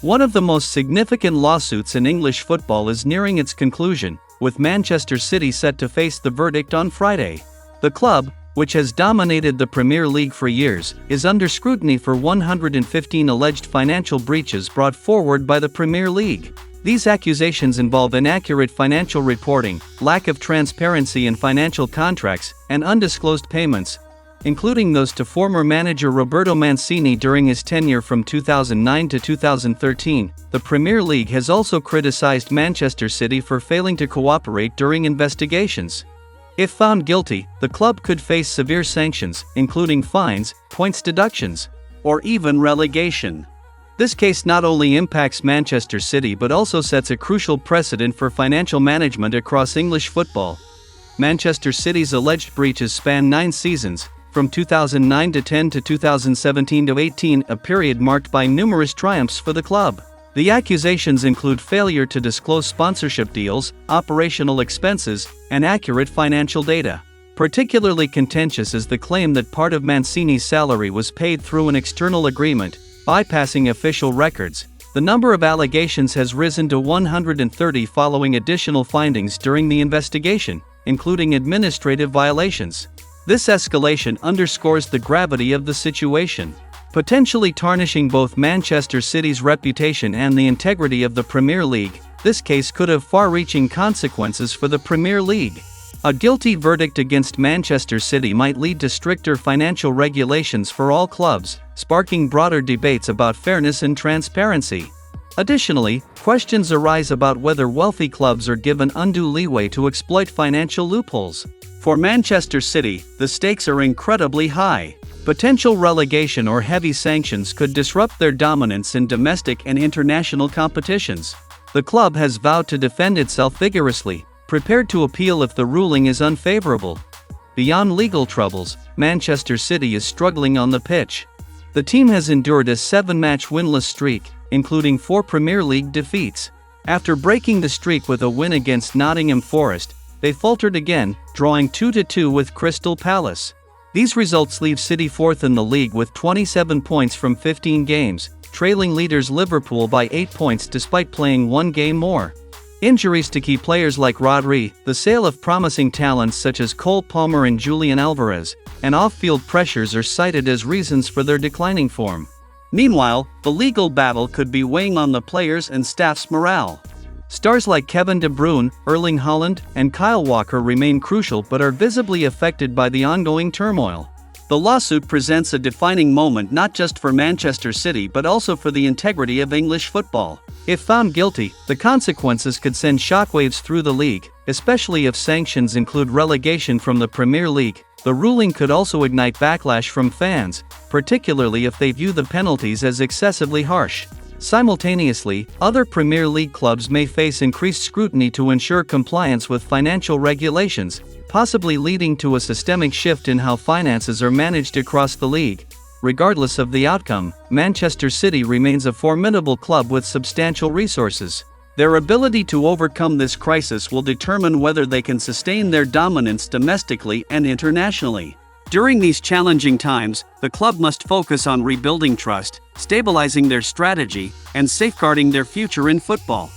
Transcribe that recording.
One of the most significant lawsuits in English football is nearing its conclusion, with Manchester City set to face the verdict on Friday. The club, which has dominated the Premier League for years, is under scrutiny for 115 alleged financial breaches brought forward by the Premier League. These accusations involve inaccurate financial reporting, lack of transparency in financial contracts, and undisclosed payments, including those to former manager Roberto Mancini during his tenure from 2009 to 2013. The Premier League has also criticized Manchester City for failing to cooperate during investigations. If found guilty, the club could face severe sanctions, including fines, points deductions, or even relegation. This case not only impacts Manchester City but also sets a crucial precedent for financial management across English football. Manchester City's alleged breaches span 9 seasons, from 2009 to 10 to 2017 to 18, a period marked by numerous triumphs for the club. The accusations include failure to disclose sponsorship deals, operational expenses, and accurate financial data. Particularly contentious is the claim that part of Mancini's salary was paid through an external agreement, bypassing official records. The number of allegations has risen to 130 following additional findings during the investigation, including administrative violations. This escalation underscores the gravity of the situation, potentially tarnishing both Manchester City's reputation and the integrity of the Premier League. This case could have far-reaching consequences for the Premier League. A guilty verdict against Manchester City might lead to stricter financial regulations for all clubs, sparking broader debates about fairness and transparency. Additionally, questions arise about whether wealthy clubs are given undue leeway to exploit financial loopholes. For Manchester City, the stakes are incredibly high. Potential relegation or heavy sanctions could disrupt their dominance in domestic and international competitions. The club has vowed to defend itself vigorously, prepared to appeal if the ruling is unfavorable. Beyond legal troubles, Manchester City is struggling on the pitch. The team has endured a 7-match winless streak, including 4 Premier League defeats. After breaking the streak with a win against Nottingham Forest, they faltered again, drawing 2-2 with Crystal Palace. These results leave City 4th in the league with 27 points from 15 games, trailing leaders Liverpool by 8 points despite playing 1 game more. Injuries to key players like Rodri, the sale of promising talents such as Cole Palmer and Julian Alvarez, and off-field pressures are cited as reasons for their declining form. Meanwhile, the legal battle could be weighing on the players' and staff's morale. Stars like Kevin De Bruyne, Erling Haaland, and Kyle Walker remain crucial but are visibly affected by the ongoing turmoil. The lawsuit presents a defining moment not just for Manchester City but also for the integrity of English football. If found guilty, the consequences could send shockwaves through the league, especially if sanctions include relegation from the Premier League. The ruling could also ignite backlash from fans, particularly if they view the penalties as excessively harsh. Simultaneously, other Premier League clubs may face increased scrutiny to ensure compliance with financial regulations, possibly leading to a systemic shift in how finances are managed across the league. Regardless of the outcome, Manchester City remains a formidable club with substantial resources. Their ability to overcome this crisis will determine whether they can sustain their dominance domestically and internationally. During these challenging times, the club must focus on rebuilding trust, stabilizing their strategy, and safeguarding their future in football.